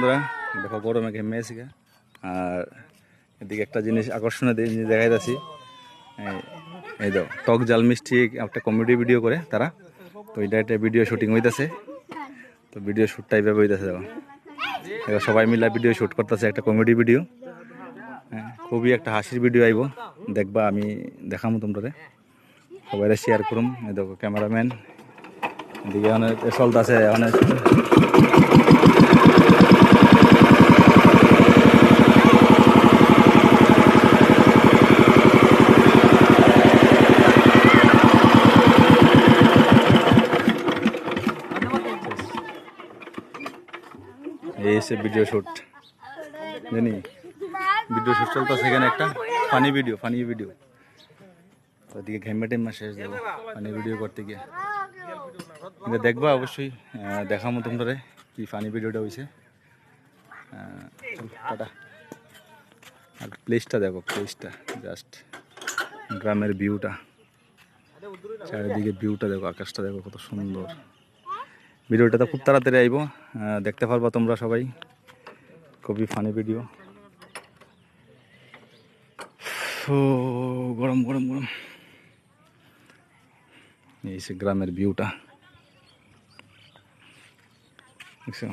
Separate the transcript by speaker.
Speaker 1: বন্ধুরা, দেখো গরমে ঘেমে আছি। আর এদিকে একটা জিনিস আকর্ষণীয় জিনিস দেখাই যাচ্ছি, এই দাও টক জাল মিষ্টি একটা কমেডি ভিডিও করে তারা। তো এটা একটা ভিডিও শুটিং হইতেছে, তো ভিডিও শ্যুট টাইপের হইতেছে। দেখো এবার সবাই মিলে ভিডিও শ্যুট করতেছে, একটা কমেডি ভিডিও। হ্যাঁ, খুবই একটা হাসির ভিডিও আইব, দেখবা আমি দেখামো তোমরা, সবাই শেয়ার করুম। এই দেখো ক্যামেরাম্যান এদিকে অনেক চলতেছে অনেক। এই সে ভিডিও শ্যুট জানি, ভিডিও শ্যুট চলতেছে এখানে, একটা ফানি ভিডিও। তো এদিকে ঘেমে টেমা শেষ, দেবো ফানি ভিডিও করতে গিয়ে। কিন্তু দেখবা অবশ্যই, দেখামো তোমরা কি ফানি ভিডিওটা হয়েছে। টাটা। আর প্লেসটা দেখো, প্লেসটা জাস্ট গ্রামের ভিউটা, চারিদিকে ভিউটা দেখো, আকাশটা দেখো কত সুন্দর। ভিডিওটা তো খুব তাড়াতাড়ি আইব, দেখতে পারবা তোমরা সবাই। খুবই ফানি ভিডিও। ও গরম গরম গরম, এই সে গ্রামের ভিউটা দেখছো।